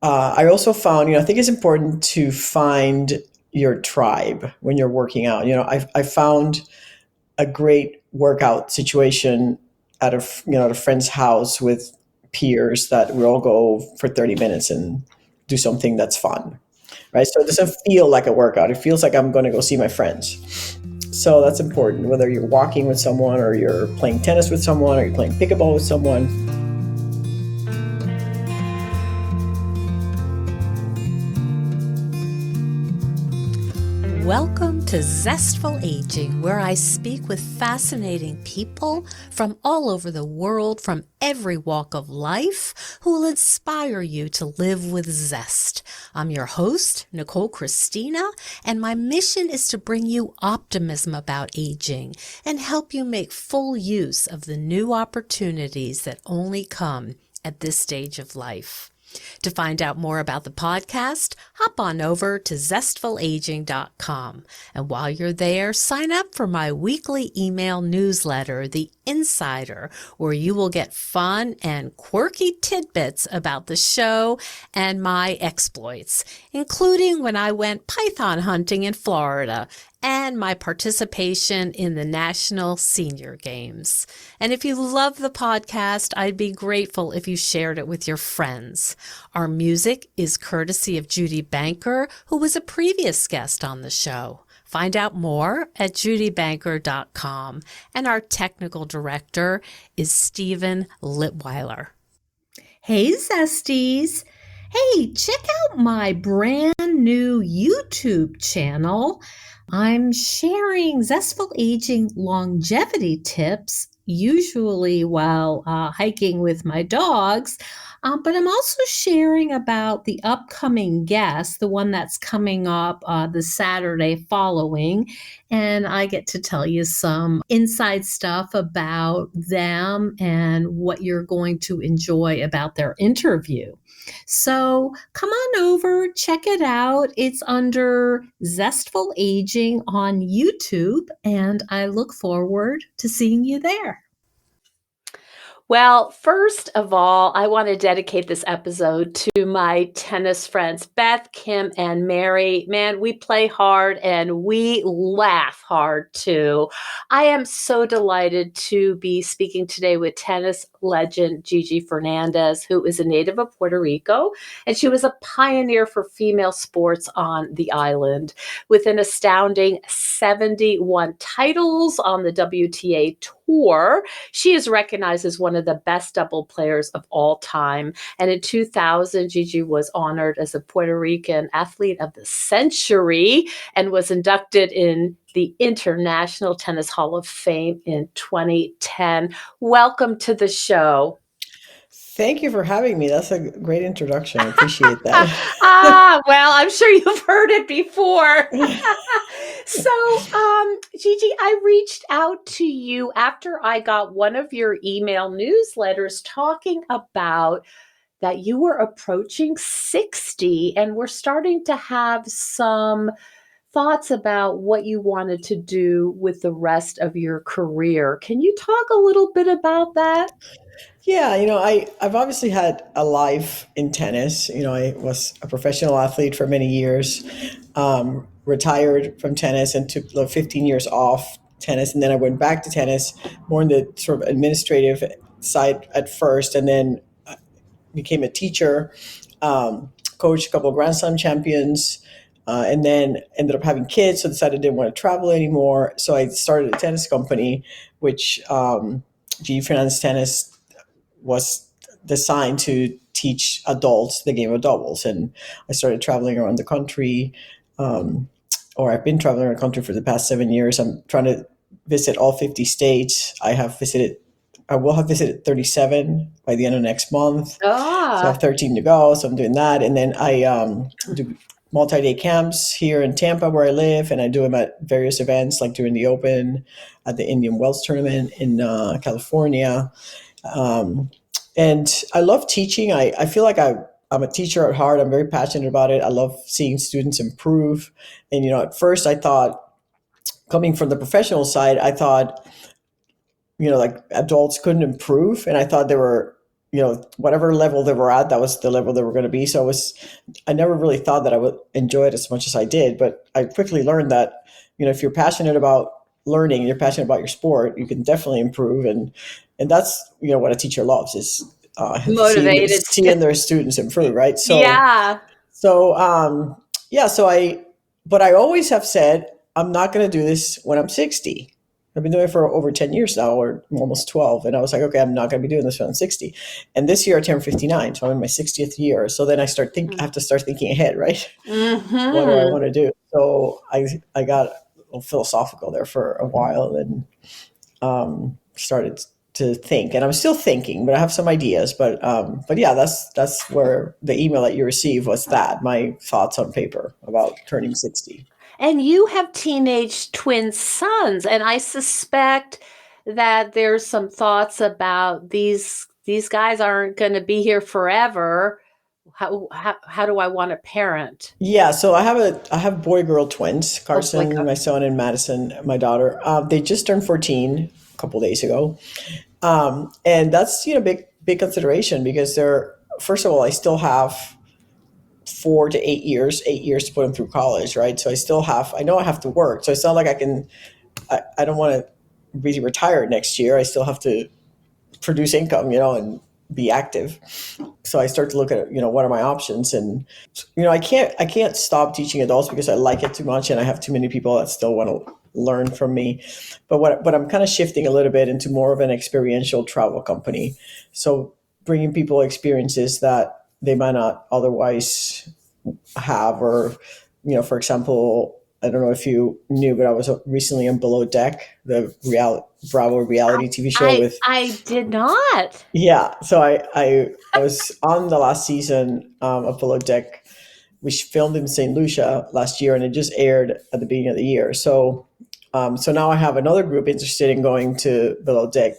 I also found, I think it's important to find your tribe when you're working out. I found a great workout situation at a friend's house with peers that we all go for 30 minutes and do something that's fun, right? So it doesn't feel like a workout. It feels like I'm going to go see my friends. So that's important, whether you're walking with someone or you're playing tennis with someone or you're playing pickleball with someone. Welcome to Zestful Aging, where I speak with fascinating people from all over the world, from every walk of life, who will inspire you to live with zest. I'm your host, Nicole Christina, and my mission is to bring you optimism about aging and help you make full use of the new opportunities that only come at this stage of life. To find out more about the podcast, hop on over to zestfulaging.com. And while you're there, sign up for my weekly email newsletter, The Insider, where you will get fun and quirky tidbits about the show and my exploits, including when I went python hunting in Florida and my participation in the National Senior Games. And if you love the podcast, I'd be grateful if you shared it with your friends. Our music is courtesy of Judy Banker, who was a previous guest on the show. Find out more at judybanker.com. And our technical director is Stephen Litweiler. Hey, Zesties. Hey, check out my brand new YouTube channel. I'm sharing Zestful Aging longevity tips, usually while hiking with my dogs. But I'm also sharing about the upcoming guest, the one that's coming up the Saturday following. And I get to tell you some inside stuff about them and what you're going to enjoy about their interview. So come on over, check it out. It's under Zestful Aging on YouTube, and I look forward to seeing you there. Well, first of all, I want to dedicate this episode to my tennis friends, Beth, Kim, and Mary. Man, we play hard and we laugh hard too. I am so delighted to be speaking today with tennis legend Gigi Fernandez, who is a native of Puerto Rico, and she was a pioneer for female sports on the island with an astounding 71 titles on the WTA Tour. She is recognized as one of the best double players of all time. And in 2000, Gigi was honored as a Puerto Rican Athlete of the Century and was inducted in the International Tennis Hall of Fame in 2010. Welcome to the show. Thank you for having me. That's a great introduction. I appreciate that. Well, I'm sure you've heard it before. So, Gigi, I reached out to you after I got one of your email newsletters talking about that you were approaching 60 and were starting to have some thoughts about what you wanted to do with the rest of your career. Can you talk a little bit about that? Yeah, I've obviously had a life in tennis. I was a professional athlete for many years, retired from tennis and took like 15 years off tennis. And then I went back to tennis, more in the sort of administrative side at first, and then became a teacher, coached a couple of Grand Slam champions, and then ended up having kids, so decided I didn't want to travel anymore. So I started a tennis company, which Gigi Fernandez Tennis was designed to teach adults the game of doubles. And I started traveling around the country, or I've been traveling around the country for the past 7 years. I'm trying to visit all 50 states. I will have visited 37 by the end of next month. So I have 13 to go. So I'm doing that. And then I do multi-day camps here in Tampa where I live, and I do them at various events like during the Open, at the Indian Wells Tournament in California. And I love teaching. I feel like I'm a teacher at heart. I'm very passionate about it. I love seeing students improve. And, at first I thought, coming from the professional side, I thought, like adults couldn't improve. And I thought there were whatever level they were at, that was the level they were going to be. So I never really thought that I would enjoy it as much as I did, but I quickly learned that, if you're passionate about learning, you're passionate about your sport, you can definitely improve. And that's, what a teacher loves is Motivated. seeing their students improve. Right. Yeah. So, yeah, but I always have said, I'm not going to do this when I'm 60. I've been doing it for over 10 years now, or almost 12. And I was like, okay, I'm not going to be doing this when I'm 60. And this year I turned 59. So I'm in my 60th year. So then I have to start thinking ahead, right? Mm-hmm. What do I want to do? So I got a little philosophical there for a while and started to think. And I'm still thinking, but I have some ideas. But yeah, that's where the email that you received was my thoughts on paper about turning 60. And you have teenage twin sons, and I suspect that there's some thoughts about these guys aren't going to be here forever. How do I want to parent? Yeah, so I have boy girl twins, Carson, my son, and Madison, my daughter. They just turned 14 a couple days ago, and that's big consideration because first of all, I still have 4 to 8 years, 8 years to put them through college, right? So I know I have to work. So it's not like I don't want to be retired next year. I still have to produce income, and be active. So I start to look at, what are my options? And, I can't stop teaching adults because I like it too much and I have too many people that still want to learn from me. But I'm kind of shifting a little bit into more of an experiential travel company. So bringing people experiences that they might not otherwise have, or, for example, I don't know if you knew, but I was recently on Below Deck, the Bravo reality TV show I did not. Yeah. So I was on the last season of Below Deck, which filmed in St. Lucia last year, and it just aired at the beginning of the year. So now I have another group interested in going to Below Deck,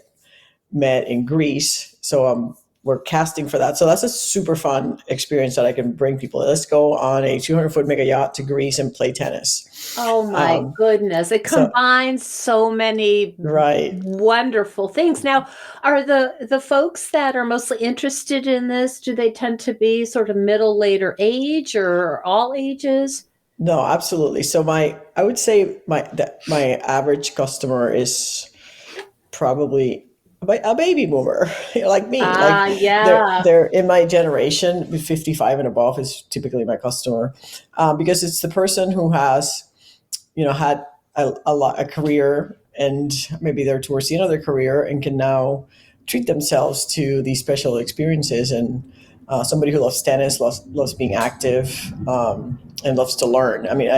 met in Greece. So we're casting for that. So that's a super fun experience that I can bring people. Let's go on a 200-foot mega yacht to Greece and play tennis. Oh my goodness. It combines so many wonderful things. Now, are the folks that are mostly interested in this, do they tend to be sort of middle, later age or all ages? No, absolutely. So I would say my average customer is probably a baby boomer like me. Yeah. They're in my generation. 55 and above is typically my customer, because it's the person who has, had a career, and maybe they're towards the end of their career and can now treat themselves to these special experiences. And somebody who loves tennis, loves being active, and loves to learn. I mean,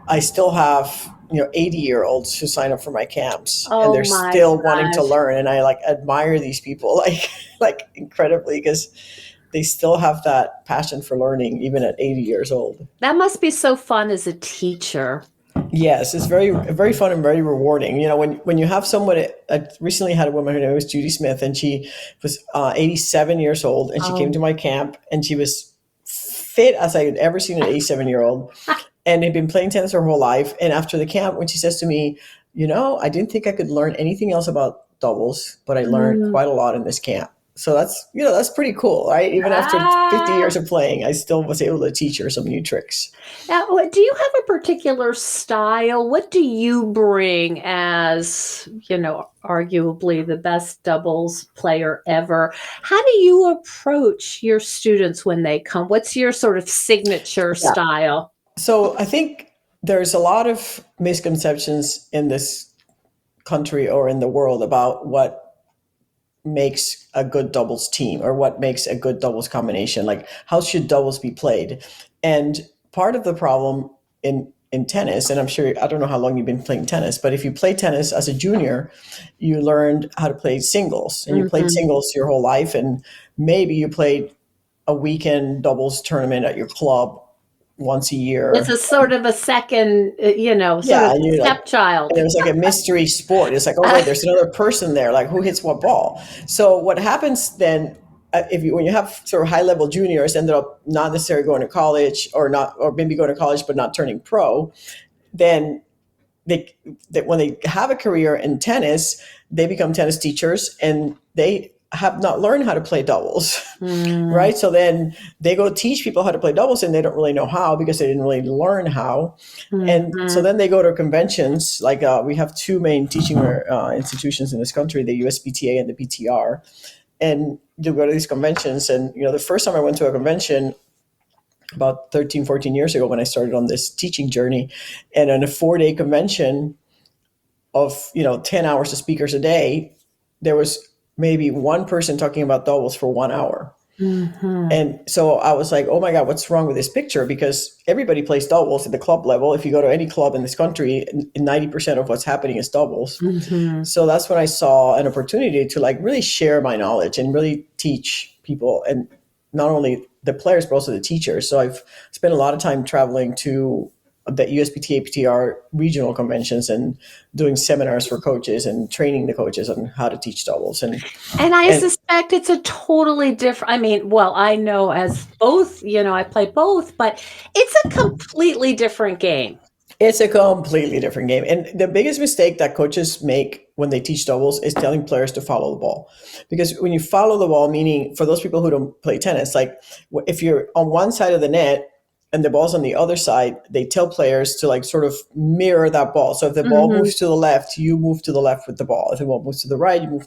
I still have 80-year-olds who sign up for my camps, and they're still wanting to learn. And I admire these people like incredibly, because they still have that passion for learning even at 80 years old. That must be so fun as a teacher. Yes, it's very, very fun and very rewarding. When you have someone, I recently had a woman, her name was Judy Smith, and she was 87 years old, and she came to my camp, and she was fit as I had ever seen an 87-year-old, and had been playing tennis her whole life. And after the camp, when she says to me, I didn't think I could learn anything else about doubles, but I learned quite a lot in this camp. So that's pretty cool, right? Even after 50 years of playing, I still was able to teach her some new tricks. Now, do you have a particular style? What do you bring as, arguably the best doubles player ever? How do you approach your students when they come? What's your sort of signature style? So I think there's a lot of misconceptions in this country or in the world about what makes a good doubles team or what makes a good doubles combination. Like, how should doubles be played? And part of the problem in tennis, and I don't know how long you've been playing tennis, but if you play tennis as a junior, you learned how to play singles, and you played singles your whole life, and maybe you played a weekend doubles tournament at your club once a year. It's a sort of a second, stepchild. And it was like a mystery sport. It's like, oh, wait, there's another person there. Like, who hits what ball? So what happens then, when you have sort of high level juniors ended up not necessarily going to college, or maybe going to college but not turning pro, then when they have a career in tennis, they become tennis teachers, and they have not learned how to play doubles, right? So then they go teach people how to play doubles and they don't really know how because they didn't really learn how. And so then they go to conventions. Like we have two main teaching institutions in this country, the USPTA and the PTR. And you go to these conventions. And, the first time I went to a convention about 13, 14 years ago when I started on this teaching journey, and on a 4-day convention of, 10 hours of speakers a day, there was maybe one person talking about doubles for 1 hour. And so I was like, oh my God, what's wrong with this picture? Because everybody plays doubles at the club level. If you go to any club in this country, 90% of what's happening is doubles. So that's when I saw an opportunity to like really share my knowledge and really teach people, and not only the players, but also the teachers. So I've spent a lot of time traveling to the USPTA, PTR regional conventions and doing seminars for coaches and training the coaches on how to teach doubles. And I suspect it's a totally different, I know as both, I play both, but it's a completely different game. It's a completely different game. And the biggest mistake that coaches make when they teach doubles is telling players to follow the ball. Because when you follow the ball, meaning for those people who don't play tennis, like if you're on one side of the net and the ball's on the other side, they tell players to like sort of mirror that ball. So if the ball moves to the left, you move to the left with the ball. If the ball moves to the right, you move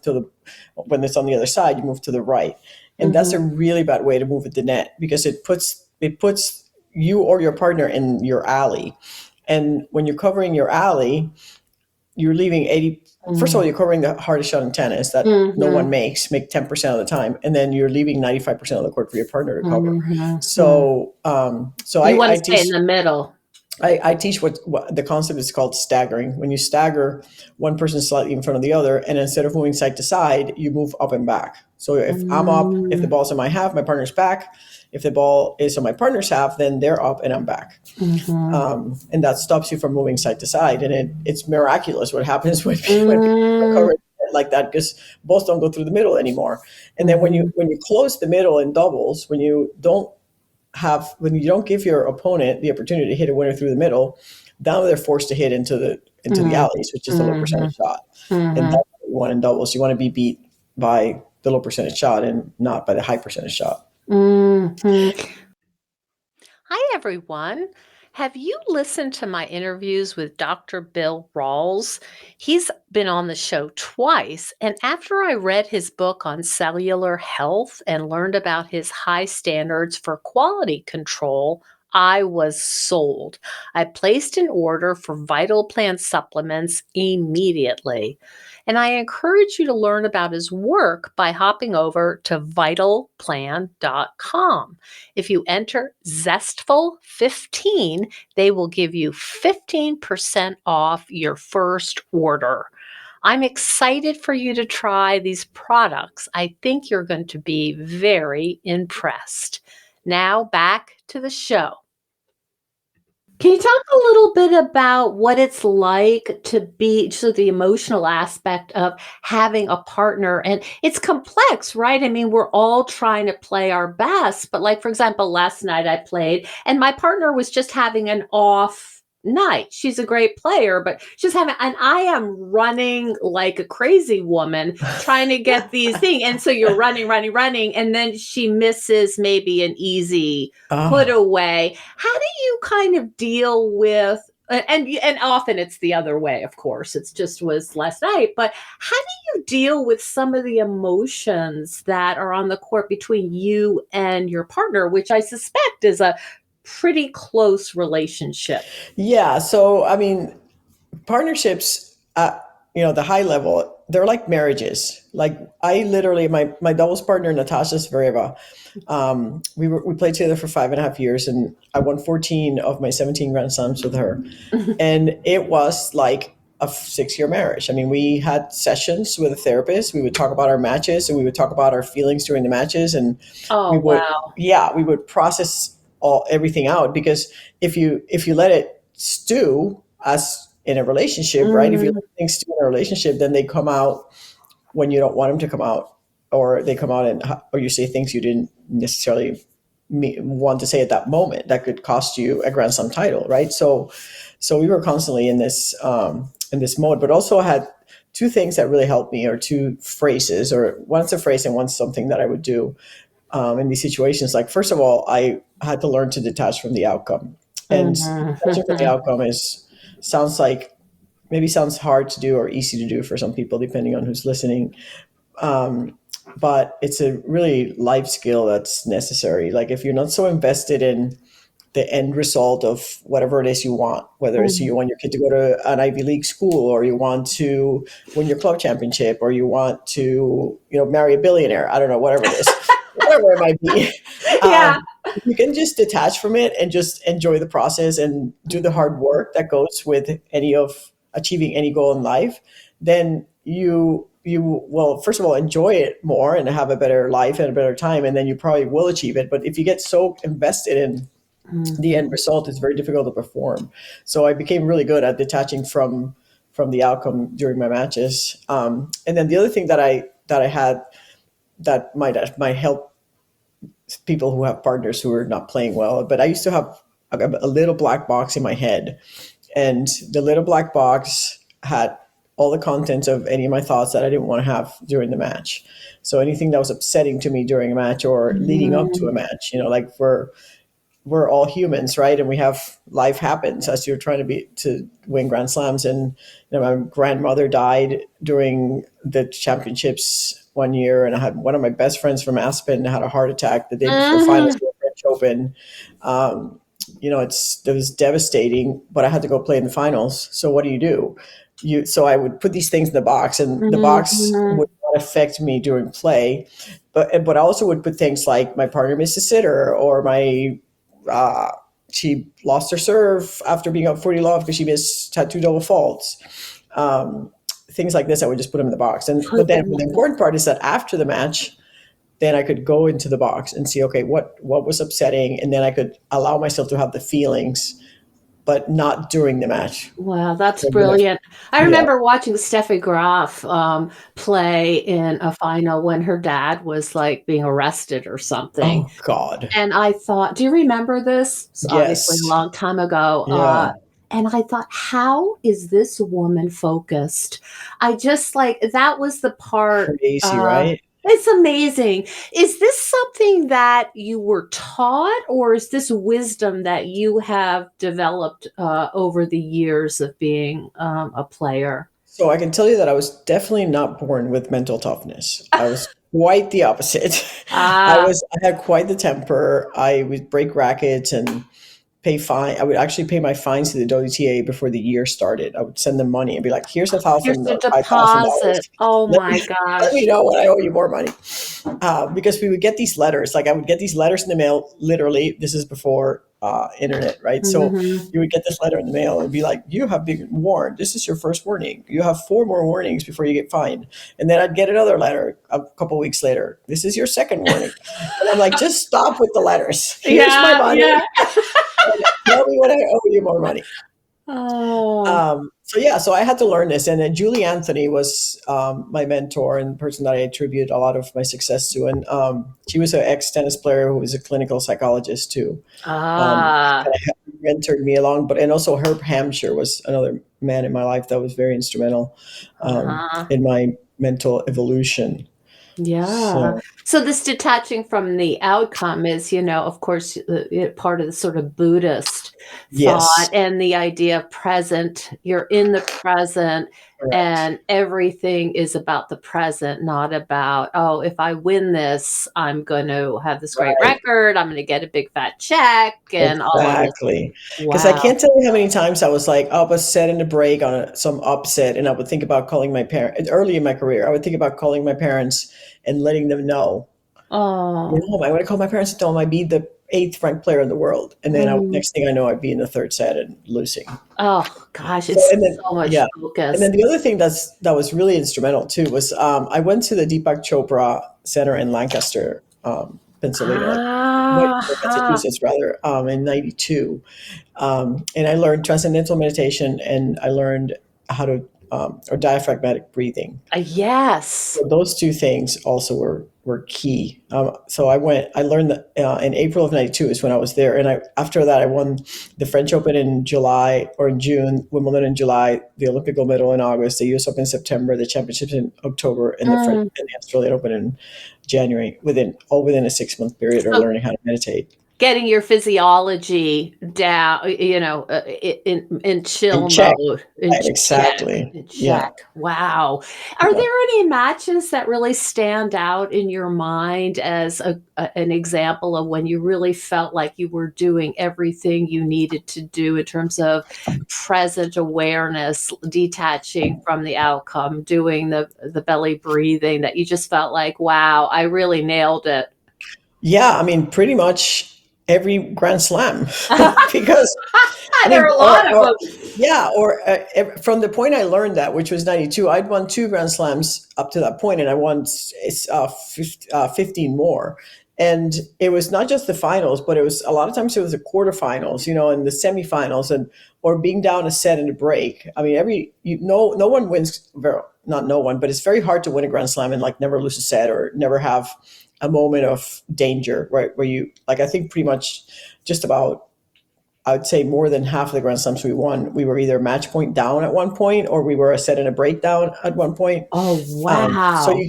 when it's on the other side, you move to the right. And that's a really bad way to move at the net because it puts you or your partner in your alley. And when you're covering your alley, you're leaving 80. First of all, you're covering the hardest shot in tennis that no one make 10% of the time. And then you're leaving 95% of the court for your partner to cover. So I want to teach stay in the middle. I teach what the concept is called staggering. When you stagger, one person is slightly in front of the other, and instead of moving side to side, you move up and back. So if I'm up, if the ball's in my half, my partner's back. If the ball is on my partner's half, then they're up and I'm back. And that stops you from moving side to side. And it's miraculous what happens when people cover like that, because balls don't go through the middle anymore. And then when you close the middle in doubles, when you don't give your opponent the opportunity to hit a winner through the middle, now they're forced to hit into the alleys, which is the low percentage shot. And that's what you want in doubles. You want to be beat by the low percentage shot and not by the high percentage shot. Hi, everyone. Have you listened to my interviews with Dr. Bill Rawls? He's been on the show twice, and after I read his book on cellular health and learned about his high standards for quality control, I was sold. I placed an order for Vital Plan supplements immediately. And I encourage you to learn about his work by hopping over to vitalplan.com. If you enter Zestful15, they will give you 15% off your first order. I'm excited for you to try these products. I think you're going to be very impressed. Now back to the show. Can you talk a little bit about what it's like to be, so the emotional aspect of having a partner? And it's complex, right? I mean, we're all trying to play our best. But like, for example, last night I played and my partner was just having an off night. She's a great player, but and I am running like a crazy woman trying to get these things. And so you're running, and then she misses maybe an easy put away. How do you kind of deal with, and often it's the other way, of course, it's just was last night, but how do you deal with some of the emotions that are on the court between you and your partner, which I suspect is a pretty close relationship? Yeah. So, I mean, partnerships at, the high level, they're like marriages. Like I literally, my doubles partner, Natasha Zvereva, we played together for 5.5 years and I won 14 of my 17 Grand Slams with her. And it was like a 6-year marriage. I mean, we had sessions with a therapist. We would talk about our matches and we would talk about our feelings during the matches. And we would process everything out, because if you let it stew as in a relationship, right? If you let things stew in a relationship, then they come out when you don't want them to come out, or they come out or you say things you didn't necessarily want to say at that moment that could cost you a Grand Slam title, right? So we were constantly in this mode, but also I had two things that really helped me, or two phrases, or one's a phrase and one's something that I would do in these situations. Like, first of all, I had to learn to detach from the outcome. And detaching from the Mhm. outcome sounds hard to do or easy to do for some people, depending on who's listening. But it's a really life skill that's necessary. Like, if you're not so invested in the end result of whatever it is you want, whether it's you want your kid to go to an Ivy League school, or you want to win your club championship, or you want to, marry a billionaire, I don't know, whatever it is, whatever it might be. Yeah. If you can just detach from it and just enjoy the process and do the hard work that goes with any of achieving any goal in life, then you will, first of all, enjoy it more and have a better life and a better time, and then you probably will achieve it. But if you get so invested in the end result, it's very difficult to perform. So I became really good at detaching from the outcome during my matches. And then the other thing that I had that might help people who have partners who are not playing well, but I used to have a little black box in my head, and the little black box had all the contents of any of my thoughts that I didn't want to have during the match. So anything that was upsetting to me during a match or leading up to a match, like we're all humans, right? And we have, life happens as you're trying to win Grand Slams. And my grandmother died during the championships one year, and I had one of my best friends from Aspen had a heart attack the day before finals of the French Open. It was devastating, but I had to go play in the finals. So what do? So I would put these things in the box, and the box would not affect me during play, but I also would put things like my partner missed a sitter, or she lost her serve after being up 40 love because she had two double faults. Things like this, I would just put them in the box. But then the important part is that after the match, then I could go into the box and see, okay, what was upsetting, and then I could allow myself to have the feelings, but not during the match. Wow, that's brilliant. I remember watching Steffi Graf play in a final when her dad was like being arrested or something. Oh, God. And I thought, do you remember this? It's obviously a long time ago. Yeah. And I thought, how is this woman focused? I just that was the part. Crazy, right? It's amazing. Is this something that you were taught, or is this wisdom that you have developed over the years of being a player? So I can tell you that I was definitely not born with mental toughness. I was quite the opposite. I had quite the temper. I would break rackets and pay fine. I would actually pay my fines to the WTA before the year started. I would send them money and be like, "Here's $1,000, Here's the $5,000. deposit. Oh my gosh. Let me know when I owe you more money." Because we would get these letters. Like, I would get these letters in the mail. Literally, this is before internet, right? So you would get this letter in the mail and be like, "You have been warned. This is your first warning. You have 4 more warnings before you get fined." And then I'd get another letter a couple weeks later. "This is your second warning." And I'm like, just stop with the letters. Here's my money. Yeah. Tell me when I owe you more money. Oh. So I had to learn this. And then Julie Anthony was my mentor and the person that I attribute a lot of my success to. And she was an ex-tennis player who was a clinical psychologist too. Kind of mentored me along. And also Herb Hampshire was another man in my life that was very instrumental in my mental evolution. Yeah. So this detaching from the outcome is, of course, part of the sort of Buddhist thought and the idea of present. You're in the present. Correct. And everything is about the present, not about, oh, if I win this, I'm going to have this great record. I'm going to get a big fat check and all of this. Exactly. Because I can't tell you how many times I was like up a set in a break on some upset, and I would think about calling my parents. Early in my career, I would think about calling my parents and letting them know. Oh, I want to call my parents and tell them I'd be the 8th ranked player in the world, and then next thing I know, I'd be in the 3rd set and losing. Oh gosh, it's so much focus. And then the other thing that was really instrumental too was I went to the Deepak Chopra Center in Lancaster, Pennsylvania, Massachusetts rather, in '92, and I learned transcendental meditation, and I learned how to or diaphragmatic breathing. Yes. So those two things also were key. So I learned that in April of '92 is when I was there, and after that I won the French Open in July or in June, Wimbledon in July, the Olympic gold medal in August, the U.S. Open in September, the championships in October, and the Australian Open in January. Within a 6-month period of So learning how to meditate getting your physiology down, in chill in check. mode, Right, exactly. in Yeah. check. Wow. Are Yeah. there any matches that really stand out in your mind as an example of when you really felt like you were doing everything you needed to do in terms of present awareness, detaching from the outcome, doing the belly breathing, that you just felt like, wow, I really nailed it? Yeah, I mean, pretty much every Grand Slam, because I There mean, are a lot of them. yeah, or from the point I learned that, which was '92, I'd won 2 Grand Slams up to that point, and I won 15 more. And it was not just the finals, but it was a lot of times it was the quarterfinals, and the semifinals, and or being down a set in a break. I mean, no one wins, not no one, but it's very hard to win a Grand Slam and like never lose a set or never have a moment of danger, right? Where you like, I think pretty much just about, I would say more than half of the Grand Slams we won, we were either match point down at one point or we were a set and a breakdown at one point. Oh, So wow. you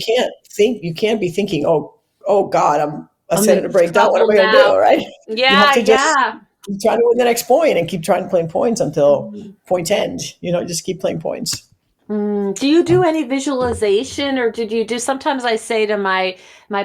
can't be thinking, oh God, I'm a I'm set and in a breakdown. What am trouble I going to now. do? Right? You have Yeah, to just yeah. keep trying to win the next point and keep trying to play points until point end. Just keep playing points. Do you do any visualization, or did you do? Sometimes I say to my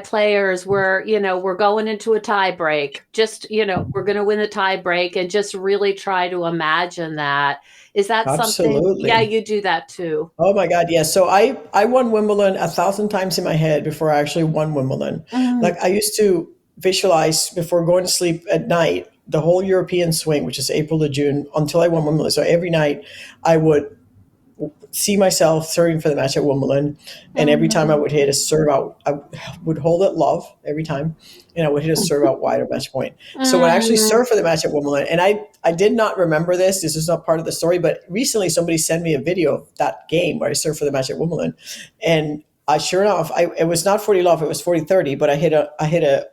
players, we're going into a tie break. Just, we're going to win the tie break, and just really try to imagine that. Is that something? Yeah, Absolutely. you do that too. Oh my God, yes. So I won Wimbledon 1,000 times in my head before I actually won Wimbledon. Mm. Like I used to visualize before going to sleep at night the whole European swing, which is April to June, until I won Wimbledon. So every night I would see myself serving for the match at Wimbledon, and every time I Mhm. would hit a serve out, I would hold it love every time, and I would hit a serve out wide or match point. So when I actually Mm. served for the match at Wimbledon, and I did not remember this. This is not part of the story, but recently somebody sent me a video of that game where I served for the match at Wimbledon, and sure enough, it was not 40 love, it was 40-30, but I hit a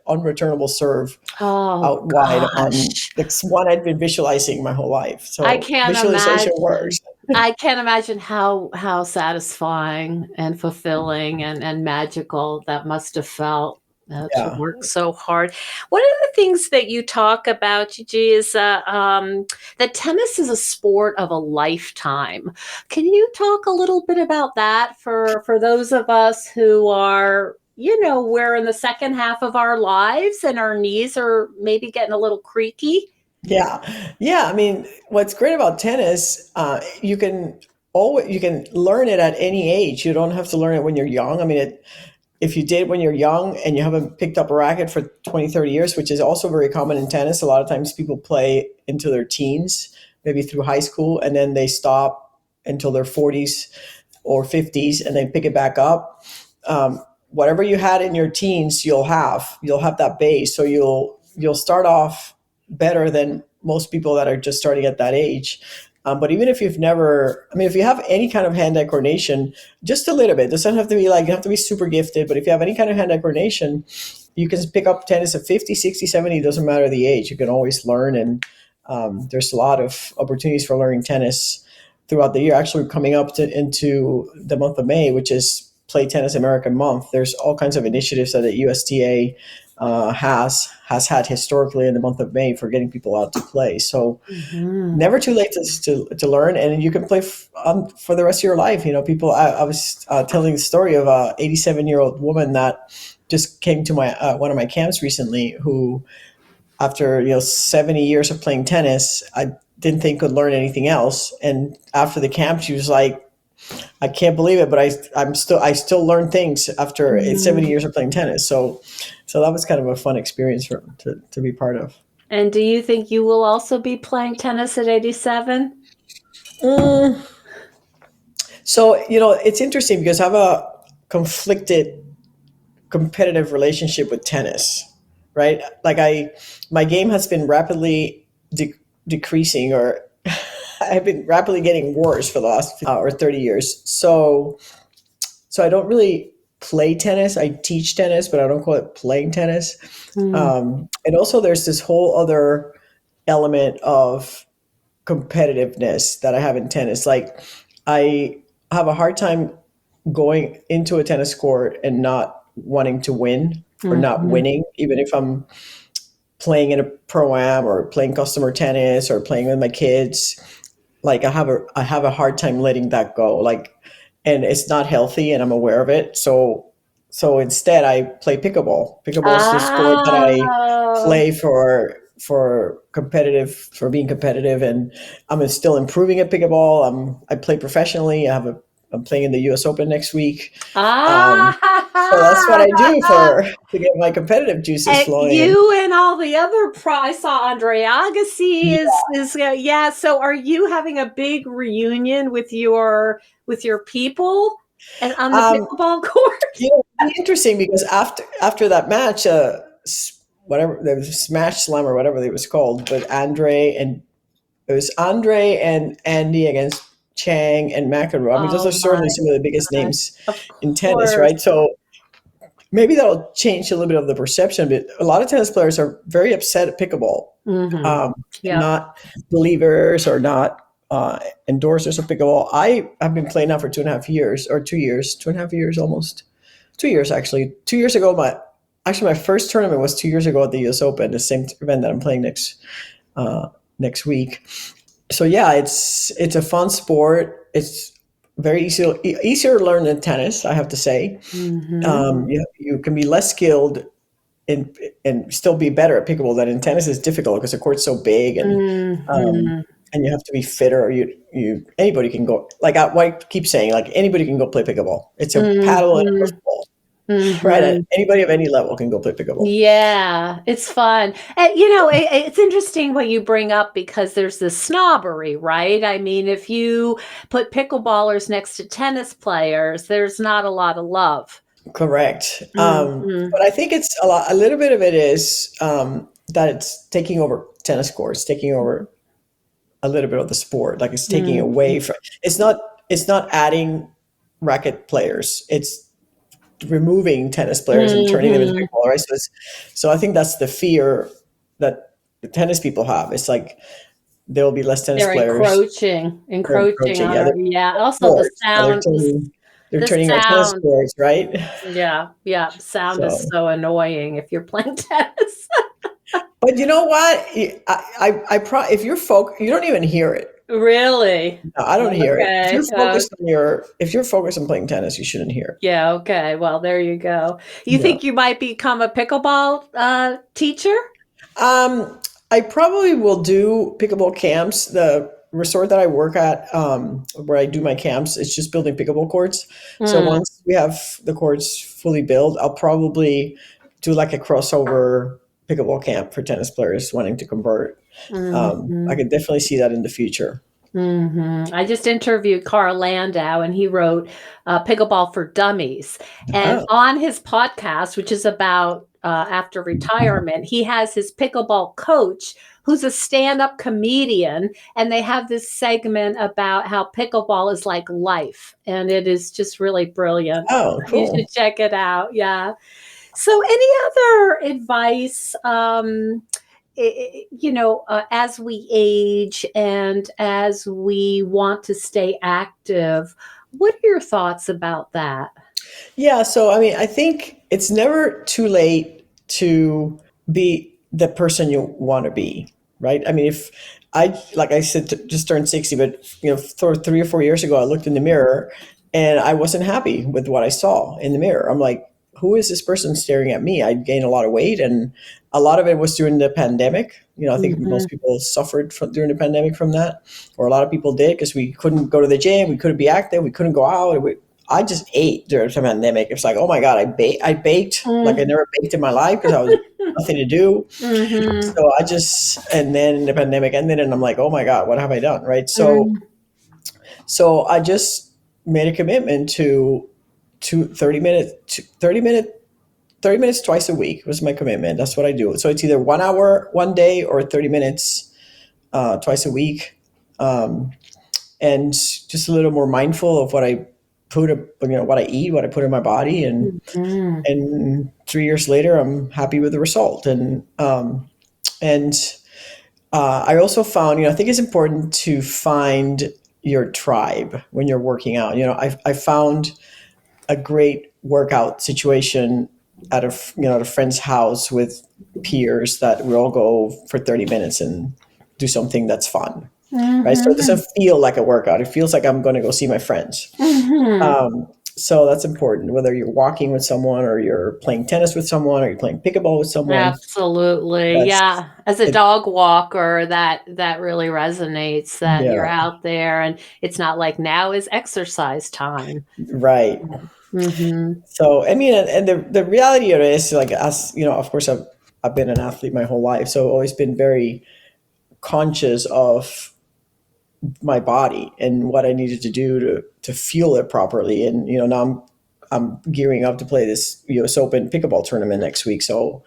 unreturnable serve Oh out wide on gosh. the one I'd been visualizing my whole life. I So can't visualization works. imagine. I can't imagine how satisfying and fulfilling and magical that must have felt, to Yeah. work so hard. One of the things that you talk about, Gigi, is that tennis is a sport of a lifetime. Can you talk a little bit about that for those of us who are, we're in the second half of our lives and our knees are maybe getting a little creaky? Yeah, yeah. I mean, what's great about tennis, you can learn it at any age. You don't have to learn it when you're young. I mean, if you did when you're young and you haven't picked up a racket for 20, 30 years, which is also very common in tennis, a lot of times people play into their teens, maybe through high school, and then they stop until their 40s or 50s, and then pick it back up. Whatever you had in your teens, you'll have that base. So you'll start off better than most people that are just starting at that age. But even if if you have any kind of hand-eye coordination, just a little bit, it doesn't have to be like, you have to be super gifted, but if you have any kind of hand-eye coordination, you can pick up tennis at 50, 60, 70, it doesn't matter the age. You can always learn. And there's a lot of opportunities for learning tennis throughout the year. Actually, coming up into the month of May, which is Play Tennis American Month, there's all kinds of initiatives that the USTA has had historically in the month of May for getting people out to play. So Mhm. never too late to learn, and you can play for the rest of your life. People, I was telling the story of a 87-year-old woman that just came to my one of my camps recently, who after 70 years of playing tennis, I didn't think could learn anything else, and after the camp she was like, I can't believe it, but I still learn things after 70 Mm. years of playing tennis. So that was kind of a fun experience to be part of. And do you think you will also be playing tennis at 87? Mm. So it's interesting because I have a conflicted competitive relationship with tennis, right? Like my game has been rapidly decreasing, or have been rapidly getting worse for the last or 30 years. So I don't really play tennis. I teach tennis, but I don't call it playing tennis. Mm. And also there's this whole other element of competitiveness that I have in tennis. Like I have a hard time going into a tennis court and not wanting to win or not Mhm. winning, even if I'm playing in a pro-am or playing customer tennis or playing with my kids. Like I have a hard time letting that go. Like, and it's not healthy and I'm aware of it. So instead I play pickleball. Pickleball is the sport that I Oh. play for being competitive, and I'm still improving at pickleball. I play professionally. I'm playing in the US Open next week. Um, so that's what I do to get my competitive juices And flowing. And you and all the other I saw Andre Agassi is yeah. So are you having a big reunion with your people and on the um, pickleball court? it's interesting because after that match, whatever the Smash Slam or whatever it was called, but it was Andre and Andy against Chang and McEnroe. I mean, those are Oh certainly my some of the biggest gosh. names Of in tennis, course. right? So maybe that'll change a little bit of the perception. But a lot of tennis players are very upset at pickleball, Mm-hmm. Yep. not believers or not endorsers of pickleball. I have been playing now for 2.5 years, or 2 years, 2.5 years almost. 2 years actually. 2 years ago, my first tournament was 2 years ago at the U.S. Open, the same event that I'm playing next week. So yeah, it's a fun sport. It's very easier to learn than tennis, I have to say. Mm-hmm. You can be less skilled in, and still be better at pickleball than in tennis. Is difficult because the court's so big, Mm-hmm. and you have to be fitter. You anybody can go. Like what I keep saying, like anybody can go play pickleball. It's a paddle and a Mm-hmm. ball, right? Mm-hmm. Anybody of any level can go play pickleball. Yeah, it's fun. And, it's interesting what you bring up because there's this snobbery, right? I mean, if you put pickleballers next to tennis players, there's not a lot of love. Correct. Mm-hmm. But I think it's a lot. A little bit of it is that it's taking over tennis courts, taking over a little bit of the sport. Like it's taking Mm-hmm. away from. It's not adding racket players. It's removing tennis players and turning them into Mm-hmm. pickleball. Right. So I think that's the fear that the tennis people have. It's like there will be less tennis They're players. They're encroaching encroaching. on Yeah, our, they're yeah. Also the courts. Yeah, sound, they're the turning our tennis sound. courts, right? Yeah, yeah. Sound is So. so annoying if you're playing tennis. But you know what? If you're you don't even hear it. Really? No, I don't hear it. Okay. If you're focused on playing tennis, you shouldn't hear Yeah, okay. Well, there you go. You it. Yeah. think you might become a pickleball teacher? Um, I probably will do pickleball camps. The resort that I work at, where I do my camps, it's just building pickleball courts. So Mm, once we have the courts fully built, I'll probably do like a crossover pickleball camp for tennis players wanting to convert. I mhm, can definitely see that in the future. mhm. I just interviewed Carl Landau, and he wrote Pickleball for Dummies. And Oh, on his podcast, which is about after retirement, he has his pickleball coach who's a stand up comedian. And they have this segment about how pickleball is like life. And it is just really brilliant. oh, You should cool. check it out. Yeah. So, any other advice, as we age and as we want to stay active? What are your thoughts about that? Yeah, so I mean, I think it's never too late to be the person you want to be, right? I mean, if like I said, just turned 60, but for 3 or 4 years ago, I looked in the mirror and I wasn't happy with what I saw in the mirror. I'm like, who is this person staring at me? I'd gained a lot of weight, and a lot of it was during the pandemic. I think Mhm. most people suffered during the pandemic from that, or a lot of people did because we couldn't go to the gym, we couldn't be active, we couldn't go out. I just ate during the pandemic. It's like, oh my God, I baked like I Mm. never baked in my life because I was nothing to do. Mhm. So and then the pandemic ended and I'm like, oh my God, what have I done? Right. So, Mm. so I just made a commitment to 30 minutes, 30 minutes twice a week was my commitment. That's what I do. So it's either 1 hour, one day, or 30 minutes twice a week. and just a little more mindful of what I what I eat, what I put in my body, Mhm. and 3 years later, I'm happy with the result. And I also found, I think it's important to find your tribe when you're working out. I found a great workout situation at a friend's house with peers that we all go for 30 minutes and do something that's fun, right? So it Mhm. doesn't feel like a workout. It feels like I'm going to go see my friends. Mhm. So that's important, whether you're walking with someone or you're playing tennis with someone or you're playing pickleball with someone. Absolutely. That's Yeah. As a it. dog walker, that really resonates that you're Yeah, out there and it's not like now is exercise time. right. Mhm. So I mean, and the reality of it is, like, as of course, I've been an athlete my whole life, so I've always been very conscious of my body and what I needed to do to fuel it properly. And now I'm gearing up to play this U.S. Open pickleball tournament next week, so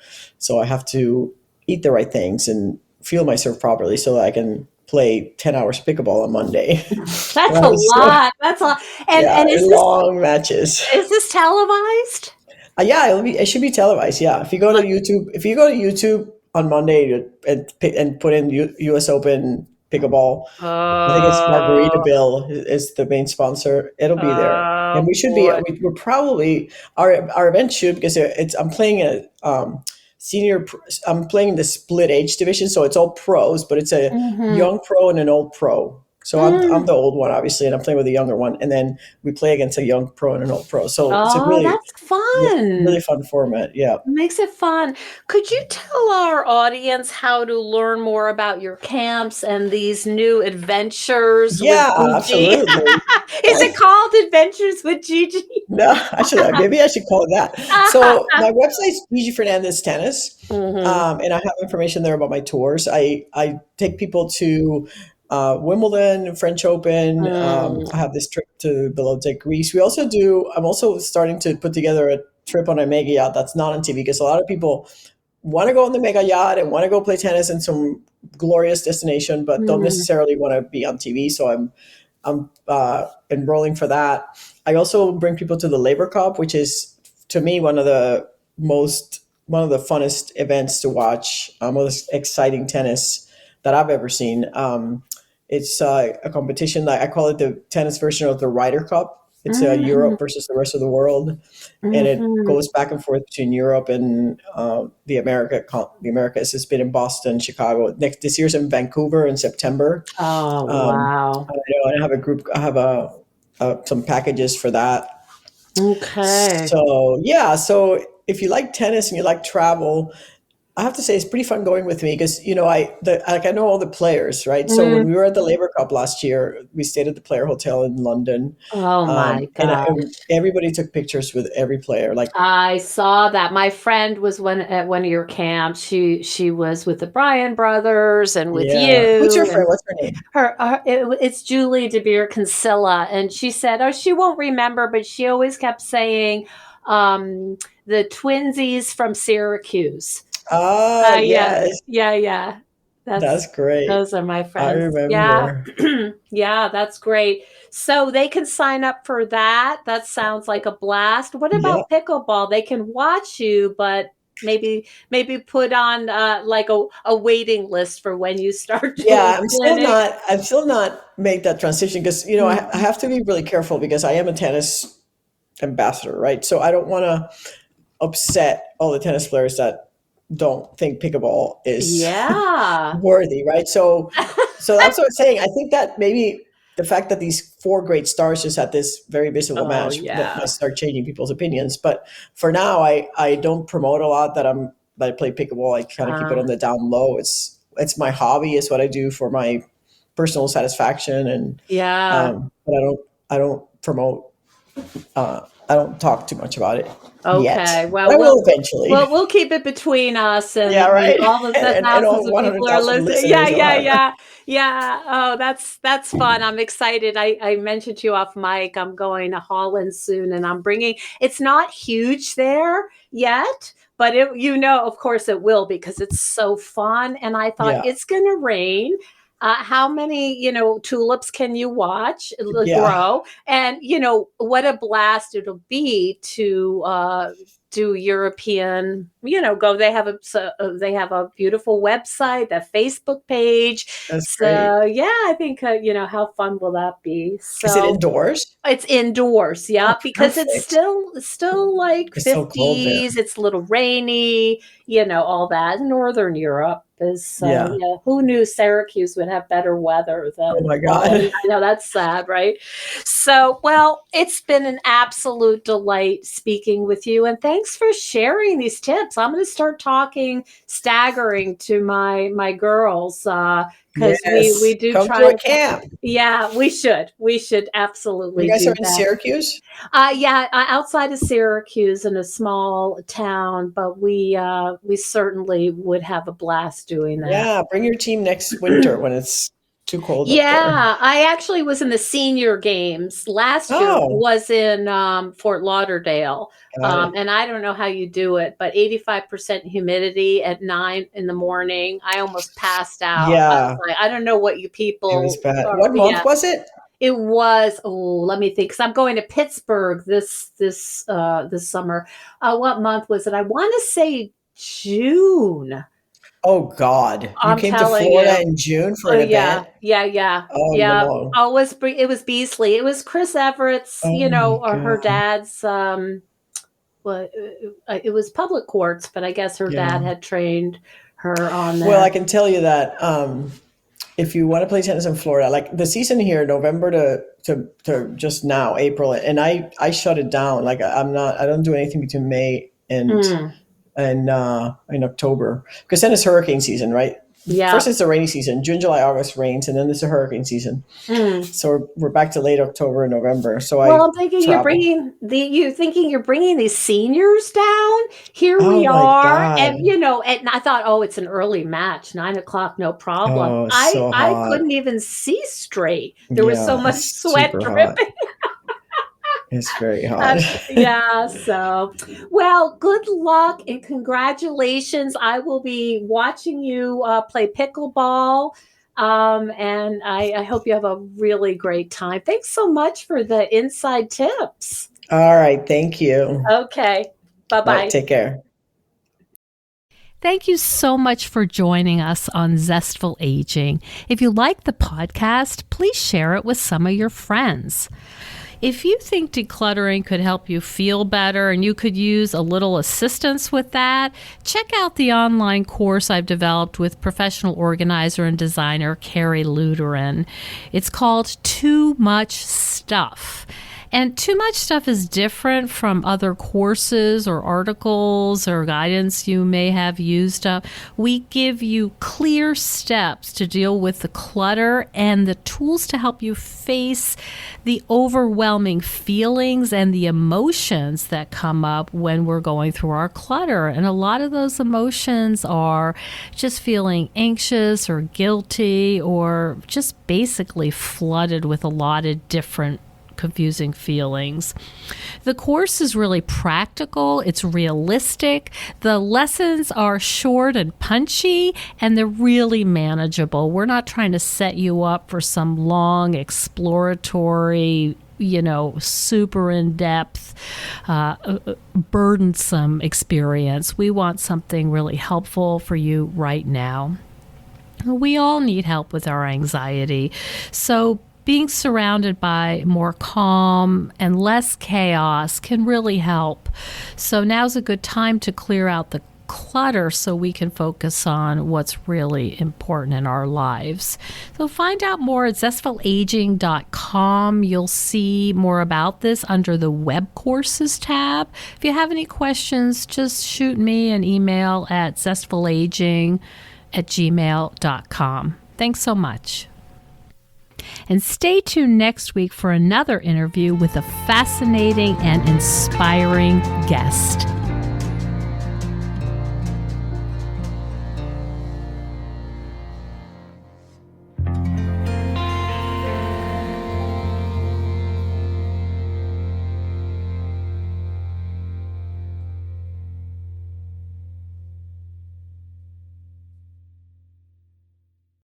I have to eat the right things and fuel myself properly so that I can play 10 hours pickleball on Monday. That's a Right? So, lot. That's a lot. yeah, And long matches. is this televised? Yeah, it should be televised. Yeah, if you go to YouTube on Monday and put in U.S. Open pickleball, I think it's Oh, Margaritaville is the main sponsor. It'll be there, and oh we should be. boy. We're probably our event should, because it's I'm playing a senior. I'm playing the split age division, so it's all pros, but it's a Mhm. young pro and an old pro. So I'm Mm. the old one, obviously, and I'm playing with a younger one, and then we play against a young pro and an old pro. So it's a Oh, really that's fun. really fun format. Yeah. Makes it fun. Could you tell our audience how to learn more about your camps and these new adventures with Yeah, Gigi? absolutely. Is it called Adventures with Gigi? No, maybe I should call it that. So my website's Gigi Fernandez Tennis, Mhm. and I have information there about my tours. I take people to Wimbledon, French Open. I Mm. have this trip to below deck Greece. We also do. I'm also starting to put together a trip on a mega yacht that's not on TV, because a lot of people want to go on the mega yacht and want to go play tennis in some glorious destination, but don't Mhm. necessarily want to be on TV. So I'm enrolling for that. I also bring people to the Labor Cup, which is, to me, one of the funnest events to watch, most exciting tennis that I've ever seen. It's a competition that I call it the tennis version of the Ryder Cup. It's Mhm. Europe versus the rest of the world, and it Mhm. goes back and forth between Europe and the Americas. It's been in Boston, Chicago. This year's in Vancouver in September. Oh, Um, wow. I have a group. I have some packages for that. Okay. So yeah. So if you like tennis and you like travel, I have to say it's pretty fun going with me, because I know all the players, right? So Mm. when we were at the Labor Cup last year, we stayed at the Player Hotel in London, Oh my and gosh. everybody took pictures with every player. Like, I saw that. My friend was at one of your camps. She was with the Bryan brothers and with yeah, who's your you friend? and What's her name? it's Julie DeBeer Kinsella, and she said, "Oh, she won't remember, but she always kept saying um, the twinsies from Syracuse." Ah, Yeah, yes, yeah, yeah. that's That's great. those are my I friends. Yeah. remember. Yeah, that's great. So they can sign up for that. That sounds like a blast. What Yeah. about pickleball? They can watch you, but maybe put on like a waiting list for when you start doing Yeah, clinics. I'm still not made that transition, because I Mhm. have to be really careful, because I am a tennis ambassador, right? So I don't want to upset all the tennis players that don't think pickleball is Yeah. worthy, right? So that's what I'm saying. I think that maybe the fact that these four great stars just had this very visible Oh match, that might yeah. start changing people's opinions. But for now, I don't promote a lot that I play pickleball. I kind of keep it Uh, on the down low. It's my hobby. It's what I do for my personal satisfaction, and yeah. but I don't promote. I don't talk too much about it yet, Okay. but Well, I will eventually. we'll keep it between us Yeah, and right. all the And thousands all of people are 100,000 listening. Yeah, listeners you'll yeah, have. yeah, yeah. Oh, that's fun. I'm excited. I mentioned to you off mic. I'm going to Holland soon, and I'm bringing. It's not huge there yet, but of course, it will because it's so fun. And I thought Yeah. it's going to rain. How many, tulips can you watch Yeah, grow? And, what a blast it'll be to do European, go. They have a beautiful website, a Facebook page. that's great. So yeah, I think, how fun will that be? Is it So indoors? it's indoors, Oh, yeah, because it's perfect. still like It's so cold there. 50s. It's a little rainy, all that. Northern Europe is, Yeah. who knew Syracuse would have better weather Oh than my God. I know that's sad, right? So, well, it's been an absolute delight speaking with you, and thanks for sharing these tips. I'm going to start staggering to my girls, because we Yes. do Come to try a to. camp. Yeah, we should. We should You absolutely guys are do in that. Syracuse? Yeah, outside of Syracuse in a small town, but we certainly would have a blast doing that. Yeah, bring your team next winter when it's too cold up there. Yeah, I actually was in the senior games. Last year Oh, was in Fort Lauderdale. got it. And I don't know how you do it, but 85% humidity at 9 in the morning. I almost passed out. I was Yeah, like, I don't know what you it was people bad. are. What Yeah. month was it? It was, let me think, because I'm going to Pittsburgh this summer. What month was it? I want to say June. Oh God. You I'm came to telling Florida you. in June for Oh an yeah, event? yeah, yeah, Oh yeah. no. Oh, it was Beasley. It was Chris Everett's, Oh my or her God. dad's. Well, it was public courts, but I guess her Yeah. dad had trained her on Well, I there. can tell you that if you want to play tennis in Florida, like the season here, November to just now, April, and I shut it down. Like I don't do anything between May Mm, and in October because then it's hurricane season, right? First yeah. it's the rainy season, June, July, August rains, and then it's a hurricane season. Mm. So we're back to late October and November. So Well, I I'm thinking travel. you thinking you're bringing these seniors down. Here Oh we my are, God. and and I thought, oh, it's an early match, 9 o'clock, no problem. Oh, I so I hot. couldn't even see straight. There was so Yeah, much it's sweat super hot. dripping. It's very hot. Yeah. So, well, good luck and congratulations. I will be watching you play pickleball. And I hope you have a really great time. Thanks so much for the inside tips. All right. Thank you. Okay. Bye All right. bye. Take care. Thank you so much for joining us on Zestful Aging. If you like the podcast, please share it with some of your friends. If you think decluttering could help you feel better and you could use a little assistance with that, check out the online course I've developed with professional organizer and designer Carrie Luderin. It's called Too Much Stuff. And Too Much Stuff is different from other courses or articles or guidance you may have used up. We give you clear steps to deal with the clutter and the tools to help you face the overwhelming feelings and the emotions that come up when we're going through our clutter. And a lot of those emotions are just feeling anxious or guilty or just basically flooded with a lot of different confusing feelings. The course is really practical, it's realistic, the lessons are short and punchy, and they're really manageable. We're not trying to set you up for some long exploratory, super in-depth, burdensome experience. We want something really helpful for you right now. We all need help with our anxiety, so being surrounded by more calm and less chaos can really help. So now's a good time to clear out the clutter so we can focus on what's really important in our lives. So find out more at zestfulaging.com. You'll see more about this under the web courses tab. If you have any questions, just shoot me an email at zestfulaging@gmail.com. Thanks so much. And stay tuned next week for another interview with a fascinating and inspiring guest.